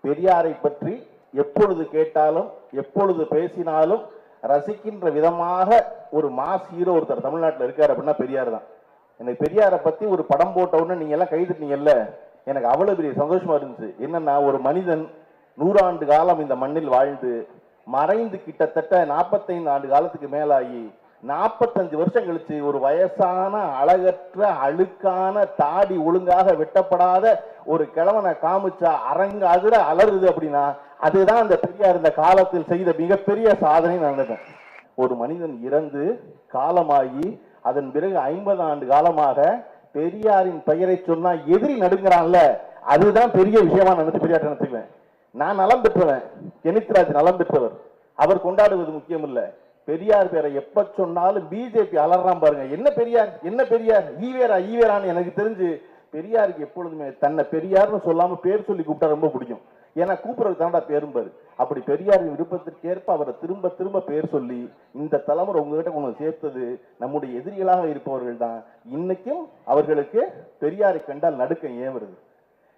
பெரியாரை பற்றி எப்பொழுது கேட்டாலும் எப்பொழுது பேசினாலும் ரசிக்கின்ற விதமாக ஒரு மாஸ் ஹீரோ ஒருத்தர் தமிழ்நாட்டில் இருக்காரு அப்படின்னா பெரியார் தான். எனக்கு பெரியாரை பத்தி ஒரு படம் போட்ட உடனே நீங்க எல்லாம் கைதுட்டீங்கல்ல, எனக்கு அவ்வளவு பெரிய சந்தோஷமா இருந்துச்சு. என்னன்னா, ஒரு மனிதன் 100 ஆண்டு காலம் இந்த மண்ணில் வாழ்ந்து மறைந்து கிட்டத்தட்ட 45 ஆண்டு காலத்துக்கு மேலாகி 45 வருஷம் கழிச்சு ஒரு வயசான அழகற்ற அழுக்கான தாடி ஒழுங்காக வெட்டப்படாத ஒரு கிழவனை காமிச்சா அரங்கு அதிர அலறுது அப்படின்னா அதுதான் அந்த பெரியார் இந்த காலத்தில் செய்த மிகப்பெரிய சாதனை நடந்தது. ஒரு மனிதன் இறந்து காலமாகி அதன் பிறகு 50 ஆண்டு காலமாக பெரியாரின் பெயரை சொன்னா எதிரி நடுங்கிறான்ல, அதுதான் பெரிய விஷயமா நினைச்சு பெரியார் நினைச்சுக்குவேன். நான் நலம் பெற்றவன், கெனித்ராஜ் நலம் பெற்றவர், அவர் கொண்டாடுவது முக்கியம் இல்ல. பெரியார் பேரை எப்ப சொன்னாலும் பிஜேபி அலறான் பாருங்க. என்ன பெரியார் என்ன பெரியார் ஈவேரான்னு எனக்கு தெரிஞ்சு பெரியாருக்கு எப்பொழுதுமே தன்னை பெரியார்னு சொல்லாம பேர் சொல்லி கூப்பிட்டா ரொம்ப பிடிக்கும். ஏன்னா கூப்பிடுறது தாண்டா பேரும்பாரு. அப்படி பெரியாரின் விருப்பத்திற்கேற்ப அவரை திரும்ப திரும்ப பேர் சொல்லி இந்த தலைமுறை உங்ககிட்ட கொண்டு சேர்த்தது நம்முடைய எதிரிகளாக இருப்பவர்கள் தான். இன்னைக்கும் அவர்களுக்கு பெரியாரை கண்டால் நடுக்கம் ஏன் வருது?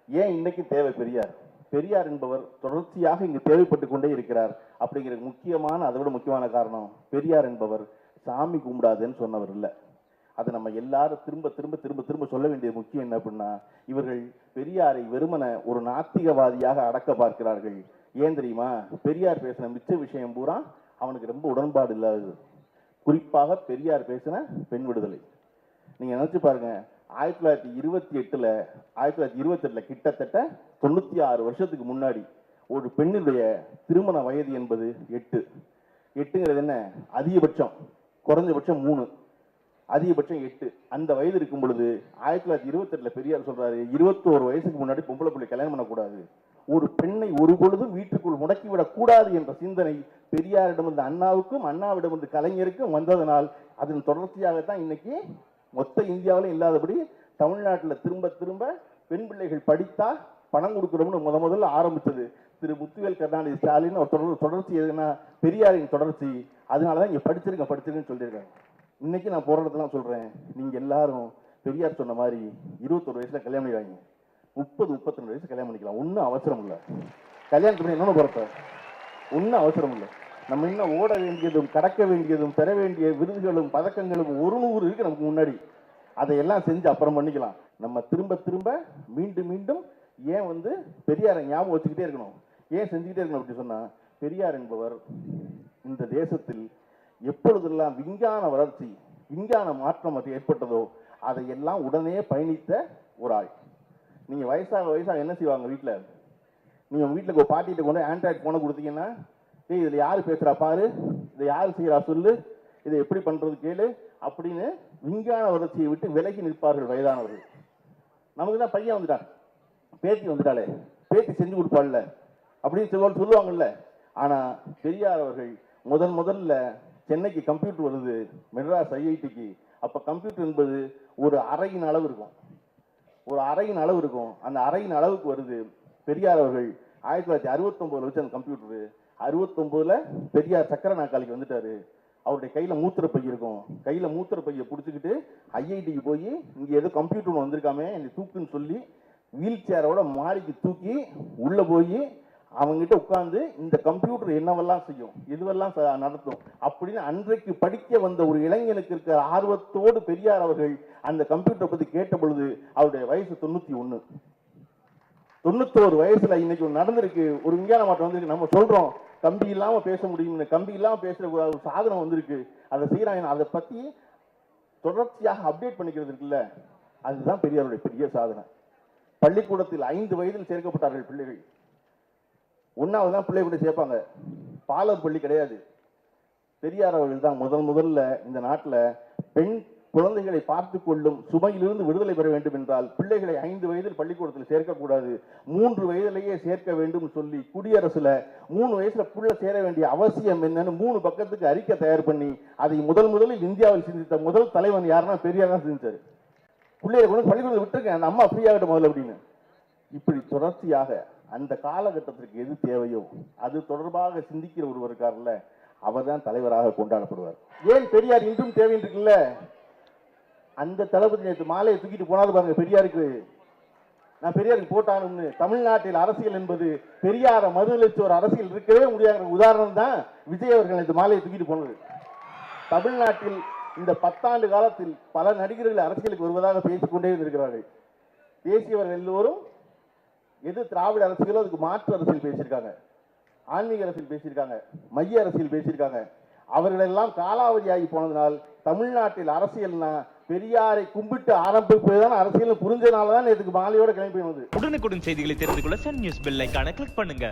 ஏன் இன்னைக்கு தேவை பெரியார்? பெரியார் என்பவர் தொடர்ச்சியாக இங்கு தேவைப்பட்டு கொண்டே இருக்கிறார். அப்படிங்கிற முக்கியமான, அதை விட முக்கியமான காரணம், பெரியார் என்பவர் சாமி கும்பிடாதுன்னு சொன்னவர் இல்லை. அதை நம்ம எல்லாரும் திரும்ப திரும்ப திரும்ப திரும்ப சொல்ல வேண்டிய முக்கியம் என்ன அப்படின்னா, இவர்கள் பெரியாரை வெறுமன ஒரு நாத்திகவாதியாக அடக்க பார்க்கிறார்கள். ஏன் தெரியுமா? பெரியார் பேசின மிச்ச விஷயம் பூரா அவனுக்கு ரொம்ப உடன்பாடு இல்லாதது. குறிப்பாக பெரியார் பேசின பெண் விடுதலை. நீங்க நினைச்சு பாருங்க, 1928 கிட்டத்தட்ட 96 வருஷத்துக்கு முன்னாடி ஒரு பெண்ணுடைய திருமண வயது என்பது 8ங்கிறது என்ன? அதிகபட்சம், குறைஞ்சபட்சம் 3, அதிகபட்சம் 8. அந்த வயது இருக்கும் பொழுது 1928 பெரியார் சொல்றாரு, 21 வயசுக்கு முன்னாடி பொம்பளை பிள்ளை கல்யாணம் பண்ணக்கூடாது, ஒரு பெண்ணை ஒரு பொழுதும் வீட்டுக்குள் முடக்கிவிடக் கூடாது என்ற சிந்தனை பெரியாரிடமிருந்து அண்ணாவுக்கும் அண்ணாவிடமிருந்து கலைஞருக்கும் வந்ததனால் அதன் தொடர்ச்சியாகத்தான் இன்னைக்கு மொத்த இந்தியாவிலும் இல்லாதபடி தமிழ்நாட்டில் திரும்ப திரும்ப பெண் பிள்ளைகள் படித்தா பணம் கொடுக்குறோம்னு முதல்ல ஆரம்பிச்சது திரு முத்துவேல் கருணாநிதி ஸ்டாலின். ஒரு தொடர்ச்சி எதுனா பெரியாரின் தொடர்ச்சி. அதனாலதான் இங்க படிச்சிருக்கேன்னு சொல்லியிருக்காங்க. இன்னைக்கு நான் போற இடத்துல சொல்றேன், நீங்க எல்லாரும் பெரியார் சொன்ன மாதிரி 21 வயசுல கல்யாணம் பண்ணிடுவாங்க, 30-32 வயசு கல்யாணம் பண்ணிக்கலாம். ஒன்றும் அவசரம் இல்லை. கல்யாணத்துக்கு என்னென்ன பொறுத்த ஒன்றும் அவசரம் இல்லை. நம்ம இன்னும் ஓட வேண்டியதும் கடக்க வேண்டியதும் பெற வேண்டிய விருதுகளும் பதக்கங்களும் 100 இருக்கு நமக்கு முன்னாடி. அதையெல்லாம் செஞ்சு அப்புறம் பண்ணிக்கலாம். நம்ம திரும்ப திரும்ப மீண்டும் மீண்டும் ஏன் பெரியாரை ஞாபகம் வச்சுக்கிட்டே இருக்கணும், ஏன் செஞ்சுக்கிட்டே இருக்கணும் அப்படி சொன்னா, பெரியார் என்பவர் இந்த தேசத்தில் எப்பொழுதெல்லாம் விஞ்ஞான வளர்ச்சி விஞ்ஞான மாற்றம் அது ஏற்பட்டதோ அதையெல்லாம் உடனே பயணித்த ஒரு ஆள். நீங்க வயசாக என்ன செய்வாங்க வீட்டில்? நீங்க வீட்டில் பாட்டிகிட்ட கொண்டு ஆண்ட்ராய்டு போனை கொடுத்தீங்கன்னா, இதுல யாரு பேசுறா பாரு, இதை யாரு செய்யறா சொல்லு, இதை எப்படி பண்றது கேளு அப்படின்னு விஞ்ஞான வளர்ச்சியை விட்டு விலகி நிற்பார்கள் வயதானவர்கள். நமக்கு தான் பையன் வந்துட்டான், பேத்தி வந்துட்டாலே, பேத்தி செஞ்சு கொடுப்பாள்ல அப்படின்னு சொல்லுவாங்கல்ல. ஆனா பெரியார் அவர்கள் முதல்ல சென்னைக்கு கம்ப்யூட்டர் வருது, மெட்ராஸ் ஐஐடிக்கு. அப்ப கம்ப்யூட்டர் என்பது ஒரு அறையின் அளவு இருக்கும், அந்த அறையின் அளவுக்கு வருது. பெரியார் அவர்கள் 1969 வச்சு அந்த கம்ப்யூட்டர் 69 பெரியார் சக்கர நாற்காலிக்கு வந்துட்டாரு. அவருடைய கையில மூத்திர பை இருக்கும், கையில மூத்திர பையை பிடிச்சிக்கிட்டு ஐஐடிக்கு போய் இங்க ஏதோ கம்ப்யூட்டர் வந்திருக்காமே என்னை தூக்குன்னு சொல்லி வீல் சேரோட மாடிக்கு தூக்கி உள்ள போய் அவங்ககிட்ட உட்கார்ந்து இந்த கம்ப்யூட்டர் என்னவெல்லாம் செய்யும், இதுவெல்லாம் நடத்தும் அப்படின்னு அன்றைக்கு படிக்க வந்த ஒரு இளைஞனுக்கு இருக்கிற ஆர்வத்தோடு பெரியார் அவர்கள் அந்த கம்ப்யூட்டரை பத்தி கேட்ட பொழுது அவருடைய வயசு 91. 91 வயசுல இன்னைக்கு நடந்திருக்கு, ஒரு விஞ்ஞான மாற்றம் வந்திருக்கு. நம்ம சொல்றோம் கம்பி இல்லாம பேச முடியும், கம்பி இல்லாம பேசுற ஒரு சாதனம் வந்திருக்கு, அதை செய்யறாங்க. அதை பத்தி தொடர்ச்சியாக அப்டேட் பண்ணிக்கிறது இருக்குல்ல, அதுதான் பெரியாருடைய பெரிய சாதனை. பள்ளிக்கூடத்தில் 5 வயதில் சேர்க்கப்பட்டார்கள் பிள்ளைகள். 1வது தான் பிள்ளை கூட சேர்ப்பாங்க, பாலர் பள்ளி கிடையாது. பெரியார் அவர்கள் தான் முதல்ல இந்த நாட்டில் பெண் குழந்தைகளை பார்த்துக் கொள்ளும் சுமையிலிருந்து விடுதலை பெற வேண்டும் என்றால் பிள்ளைகளை 5 வயதில் பள்ளிக்கூடத்தில் சேர்க்கக்கூடாது, 3 வயதிலேயே சேர்க்க வேண்டும் சொல்லி குடியரசுல 3 வயசுல புள்ள சேர வேண்டிய அவசியம் என்னன்னு 3 பக்கத்துக்கு அறிக்கை தயார் பண்ணி அதை முதலில் இந்தியாவில் சிந்தித்த முதல் தலைவன் யாருன்னா பெரியார் தான் சிந்திச்சாரு. பிள்ளைகளை கொண்டு பள்ளிக்கூடத்தில் விட்டுருக்கேன், அந்த அம்மா ஃப்ரீ ஆகட்டும் முதல்ல அப்படின்னு. இப்படி தொடர்ச்சியாக அந்த காலகட்டத்திற்கு எது தேவையோ அது தொடர்பாக சிந்திக்கிற ஒருவர் இருக்கார்ல, அவர் தான் தலைவராக கொண்டாடப்படுவார். ஏன் பெரியார் இன்றும் தேவைன்னு இருக்குல்ல, அந்த தளபதி நேற்று மாலையை தூக்கிட்டு போனாது பாருங்க பெரியாருக்கு. நான் பெரியாருக்கு போட்டானும்னு. தமிழ்நாட்டில் அரசியல் என்பது பெரியார மறுதளிச்ச ஒரு அரசியல் இருக்கவே முடியாத உதாரணம் தான் விஜய் அவர்கள் இந்த மாலையை தூக்கிட்டு போனது. தமிழ்நாட்டில் இந்த 10 ஆண்டு காலத்தில் பல நடிகர்கள் அரசியலுக்கு வருவதாக பேசிக்கொண்டே இருக்கிறார்கள். பேசியவர்கள் எல்லோரும் எது திராவிட அரசியலோ அதுக்கு மாற்று அரசியல் பேசியிருக்காங்க, ஆன்மீக அரசியல் பேசியிருக்காங்க, மைய அரசியல் பேசியிருக்காங்க. அவர்களெல்லாம் காலாவதியாகி போனதனால் தமிழ்நாட்டில் அரசியல்னா பெரியாரை கும்பிட்டு ஆரம்பிப்பதுதான் அரசியல் புரிஞ்சதுனால தான் இதுக்கு மாலையோட கிளம்பி வந்தது. உடனுக்குடன் செய்திகளை தெரிந்து கொள்ள சன் நியூஸ் பெல் ஐகானை கிளிக் பண்ணுங்க.